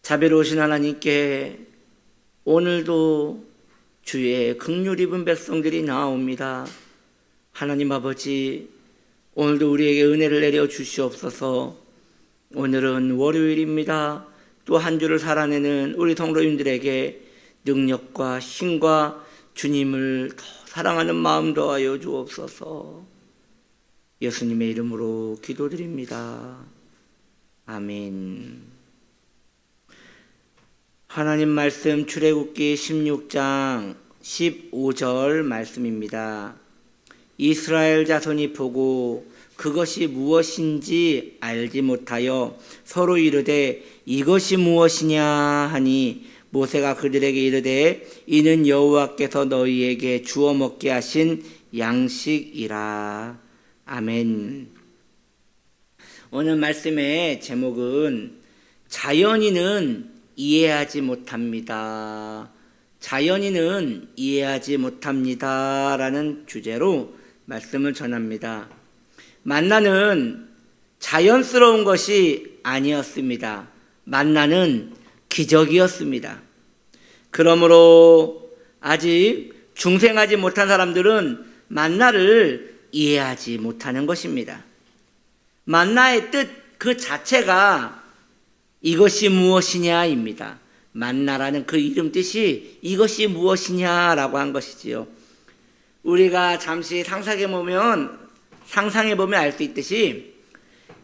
자비로우신 하나님께 오늘도 주의 긍휼 입은 백성들이 나옵니다. 하나님 아버지, 오늘도 우리에게 은혜를 내려 주시옵소서. 오늘은 월요일입니다. 또 한 주를 살아내는 우리 성도님들에게 능력과 힘과 주님을 더 사랑하는 마음 더하여 주옵소서. 예수님의 이름으로 기도드립니다. 아멘. 하나님 말씀 출애굽기 16장 15절 말씀입니다. 이스라엘 자손이 보고 그것이 무엇인지 알지 못하여 서로 이르되 이것이 무엇이냐 하니 모세가 그들에게 이르되 이는 여호와께서 너희에게 주어 먹게 하신 양식이라. 아멘. 오늘 말씀의 제목은 자연인은 이해하지 못합니다. 자연인은 이해하지 못합니다. 라는 주제로 말씀을 전합니다. 만나는 자연스러운 것이 아니었습니다. 만나는 기적이었습니다. 그러므로 아직 중생하지 못한 사람들은 만나를 이해하지 못하는 것입니다. 만나의 뜻 그 자체가 이것이 무엇이냐입니다. 만나라는 그 이름 뜻이 이것이 무엇이냐라고 한 것이지요. 우리가 잠시 상상해보면 알 수 있듯이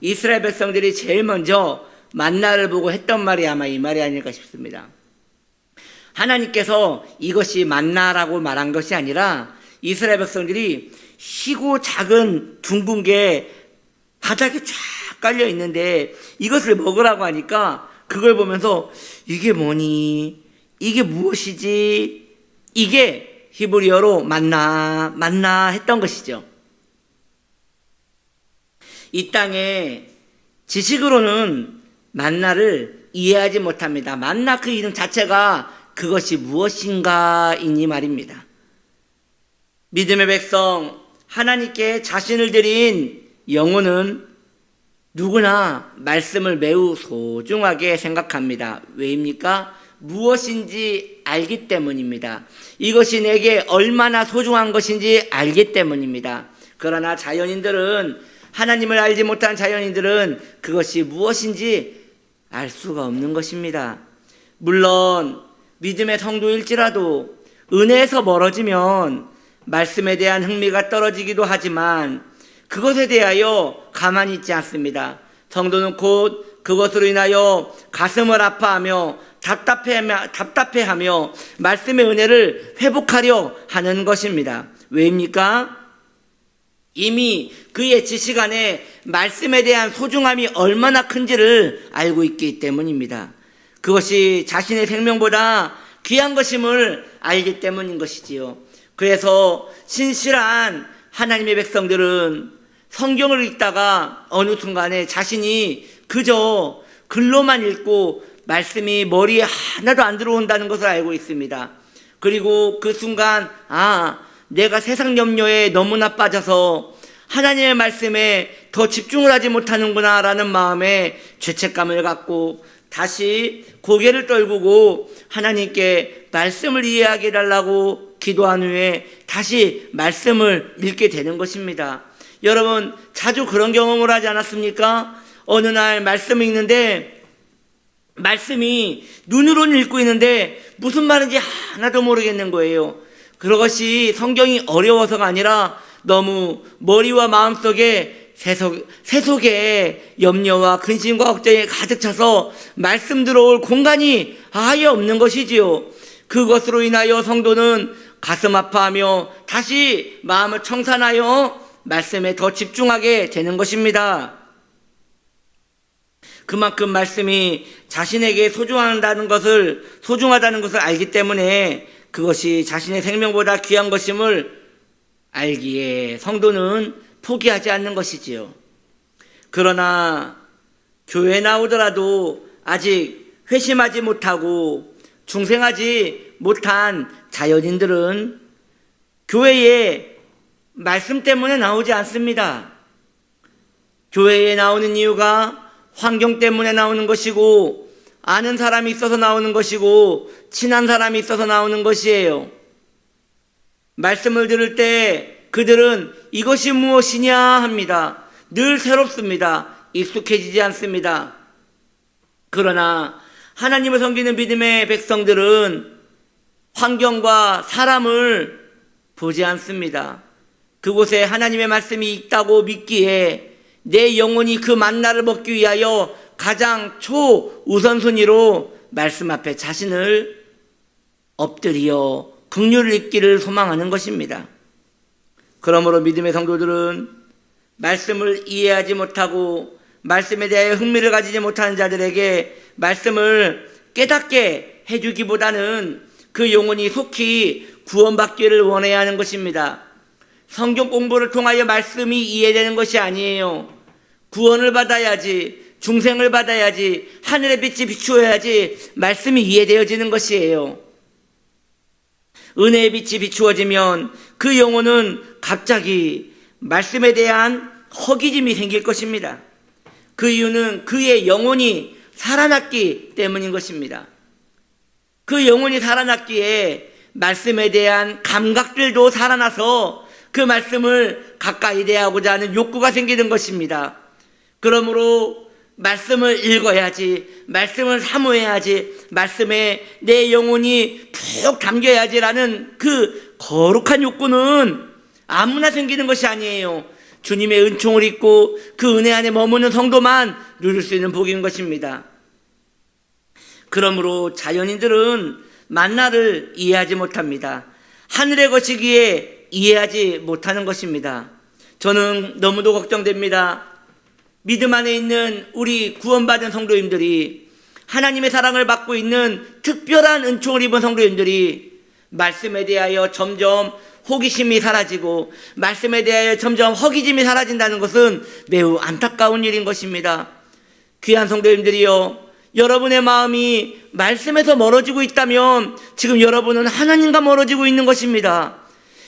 이스라엘 백성들이 제일 먼저 만나를 보고 했던 말이 아마 이 말이 아닐까 싶습니다. 하나님께서 이것이 만나라고 말한 것이 아니라 이스라엘 백성들이 희고 작은 둥근 게 바닥에 쫙 깔려 있는데 이것을 먹으라고 하니까 그걸 보면서 이게 뭐니? 이게 무엇이지? 이게 히브리어로 만나 했던 것이죠. 이 땅에 지식으로는 만나를 이해하지 못합니다. 만나 그 이름 자체가 그것이 무엇인가 이니 말입니다. 믿음의 백성, 하나님께 자신을 드린 영혼은 누구나 말씀을 매우 소중하게 생각합니다. 왜입니까? 무엇인지 알기 때문입니다. 이것이 내게 얼마나 소중한 것인지 알기 때문입니다. 그러나 자연인들은, 하나님을 알지 못한 자연인들은 그것이 무엇인지 알 수가 없는 것입니다. 물론 믿음의 성도일지라도 은혜에서 멀어지면 말씀에 대한 흥미가 떨어지기도 하지만 그것에 대하여 가만히 있지 않습니다. 성도는 곧 그것으로 인하여 가슴을 아파하며 답답해하며 말씀의 은혜를 회복하려 하는 것입니다. 왜입니까? 이미 그의 지식 안에 말씀에 대한 소중함이 얼마나 큰지를 알고 있기 때문입니다. 그것이 자신의 생명보다 귀한 것임을 알기 때문인 것이지요. 그래서 신실한 하나님의 백성들은 성경을 읽다가 어느 순간에 자신이 그저 글로만 읽고 말씀이 머리에 하나도 안 들어온다는 것을 알고 있습니다. 그리고 그 순간 내가 세상 염려에 너무나 빠져서 하나님의 말씀에 더 집중을 하지 못하는구나 라는 마음에 죄책감을 갖고 다시 고개를 떨구고 하나님께 말씀을 이해하게 해달라고 기도한 후에 다시 말씀을 읽게 되는 것입니다. 여러분 자주 그런 경험을 하지 않았습니까? 어느 날 말씀을 읽는데 말씀이 눈으로는 읽고 있는데 무슨 말인지 하나도 모르겠는 거예요. 그것이 성경이 어려워서가 아니라 너무 머리와 마음속에 세속의 염려와 근심과 걱정이 가득 차서 말씀 들어올 공간이 아예 없는 것이지요. 그것으로 인하여 성도는 가슴 아파하며 다시 마음을 청산하여 말씀에 더 집중하게 되는 것입니다. 그만큼 말씀이 자신에게 소중하다는 것을 알기 때문에 그것이 자신의 생명보다 귀한 것임을 알기에 성도는 포기하지 않는 것이지요. 그러나 교회에 나오더라도 아직 회심하지 못하고 중생하지 못한 자연인들은 교회에 말씀 때문에 나오지 않습니다. 교회에 나오는 이유가 환경 때문에 나오는 것이고 아는 사람이 있어서 나오는 것이고 친한 사람이 있어서 나오는 것이에요. 말씀을 들을 때 그들은 이것이 무엇이냐 합니다. 늘 새롭습니다. 익숙해지지 않습니다. 그러나 하나님을 섬기는 믿음의 백성들은 환경과 사람을 보지 않습니다. 그곳에 하나님의 말씀이 있다고 믿기에 내 영혼이 그 만나를 먹기 위하여 가장 초우선순위로 말씀 앞에 자신을 엎드려 긍휼을 입기를 소망하는 것입니다. 그러므로 믿음의 성도들은 말씀을 이해하지 못하고 말씀에 대해 흥미를 가지지 못하는 자들에게 말씀을 깨닫게 해주기보다는 그 영혼이 속히 구원받기를 원해야 하는 것입니다. 성경 공부를 통하여 말씀이 이해되는 것이 아니에요. 구원을 받아야지, 중생을 받아야지, 하늘의 빛이 비추어야지 말씀이 이해되어지는 것이에요. 은혜의 빛이 비추어지면 그 영혼은 갑자기 말씀에 대한 허기짐이 생길 것입니다. 그 이유는 그의 영혼이 살아났기 때문인 것입니다. 그 영혼이 살아났기에 말씀에 대한 감각들도 살아나서 그 말씀을 가까이 대하고자 하는 욕구가 생기는 것입니다. 그러므로 말씀을 읽어야지, 말씀을 사모해야지, 말씀에 내 영혼이 푹 담겨야지라는 그 거룩한 욕구는 아무나 생기는 것이 아니에요. 주님의 은총을 입고 그 은혜 안에 머무는 성도만 누릴 수 있는 복인 것입니다. 그러므로 자연인들은 만나를 이해하지 못합니다. 하늘의 것이기에 이해하지 못하는 것입니다. 저는 너무도 걱정됩니다. 믿음 안에 있는 우리 구원받은 성도님들이, 하나님의 사랑을 받고 있는 특별한 은총을 입은 성도님들이 말씀에 대하여 점점 호기심이 사라지고 말씀에 대하여 점점 허기짐이 사라진다는 것은 매우 안타까운 일인 것입니다. 귀한 성도님들이요, 여러분의 마음이 말씀에서 멀어지고 있다면 지금 여러분은 하나님과 멀어지고 있는 것입니다.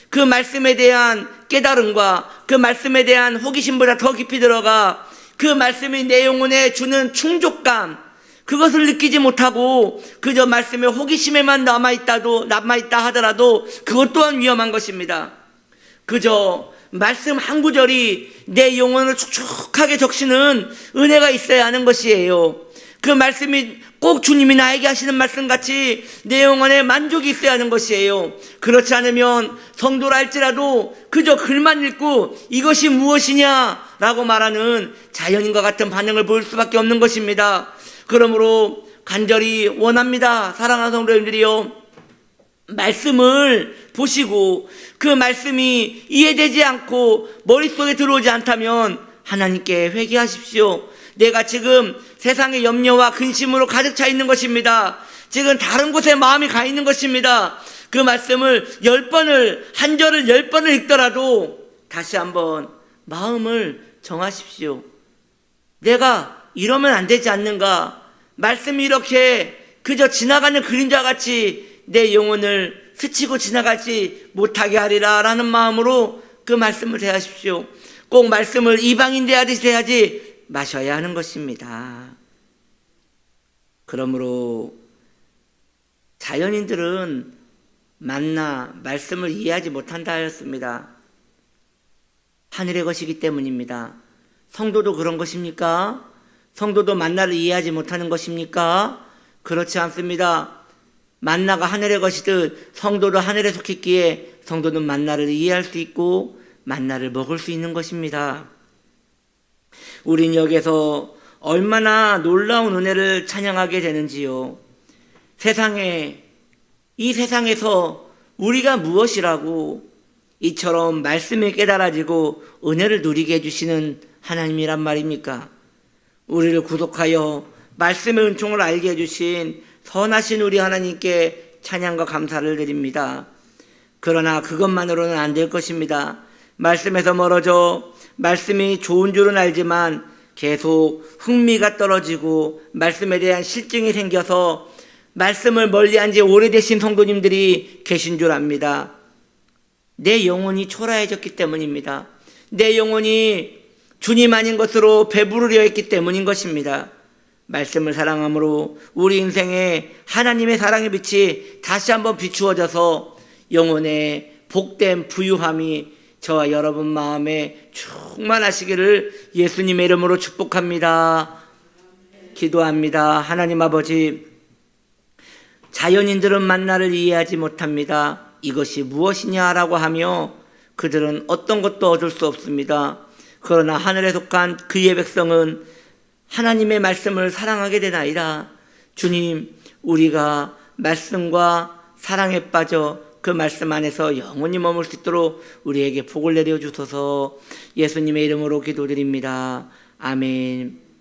그 말씀에 대한 깨달음과 그 말씀에 대한 호기심보다 더 깊이 들어가 그 말씀이 내 영혼에 주는 충족감, 그것을 느끼지 못하고 그저 말씀의 호기심에만 남아있다 하더라도 그것 또한 위험한 것입니다. 그저 말씀 한 구절이 내 영혼을 축축하게 적시는 은혜가 있어야 하는 것이에요. 그 말씀이 꼭 주님이 나에게 하시는 말씀같이 내 영혼에 만족이 있어야 하는 것이에요. 그렇지 않으면 성도라 할지라도 그저 글만 읽고 이것이 무엇이냐라고 말하는 자연인과 같은 반응을 보일 수밖에 없는 것입니다. 그러므로 간절히 원합니다. 사랑하는 성도님들이요, 말씀을 보시고 그 말씀이 이해되지 않고 머릿속에 들어오지 않다면 하나님께 회개하십시오. 내가 지금 세상의 염려와 근심으로 가득 차 있는 것입니다. 지금 다른 곳에 마음이 가 있는 것입니다. 그 말씀을 10번을, 한 절을 10번을 읽더라도 다시 한번 마음을 정하십시오. 내가 이러면 안 되지 않는가? 말씀이 이렇게 그저 지나가는 그림자같이 내 영혼을 스치고 지나가지 못하게 하리라 라는 마음으로 그 말씀을 대하십시오. 꼭 말씀을 이방인 대하듯이 대하지 마셔야 하는 것입니다. 그러므로 자연인들은 말씀을 이해하지 못한다 하였습니다. 하늘의 것이기 때문입니다. 성도도 그런 것입니까? 성도도 만나를 이해하지 못하는 것입니까? 그렇지 않습니다. 만나가 하늘의 것이듯 성도도 하늘에 속했기에 성도는 만나를 이해할 수 있고 만나를 먹을 수 있는 것입니다. 우린 여기서 얼마나 놀라운 은혜를 찬양하게 되는지요. 이 세상에서 우리가 무엇이라고 이처럼 말씀이 깨달아지고 은혜를 누리게 해주시는 하나님이란 말입니까? 우리를 구속하여 말씀의 은총을 알게 해주신 선하신 우리 하나님께 찬양과 감사를 드립니다. 그러나 그것만으로는 안 될 것입니다. 말씀에서 멀어져 말씀이 좋은 줄은 알지만 계속 흥미가 떨어지고 말씀에 대한 실증이 생겨서 말씀을 멀리한 지 오래되신 성도님들이 계신 줄 압니다. 내 영혼이 초라해졌기 때문입니다. 내 영혼이 주님 아닌 것으로 배부르려 했기 때문인 것입니다. 말씀을 사랑함으로 우리 인생에 하나님의 사랑의 빛이 다시 한번 비추어져서 영혼의 복된 부유함이 저와 여러분 마음에 충만하시기를 예수님의 이름으로 축복합니다. 기도합니다. 하나님 아버지, 자연인들은 만나를 이해하지 못합니다. 이것이 무엇이냐라고 하며 그들은 어떤 것도 얻을 수 없습니다. 그러나 하늘에 속한 그의 백성은 하나님의 말씀을 사랑하게 되나이다. 주님, 우리가 말씀과 사랑에 빠져 그 말씀 안에서 영원히 머물 수 있도록 우리에게 복을 내려 주소서. 예수님의 이름으로 기도드립니다. 아멘.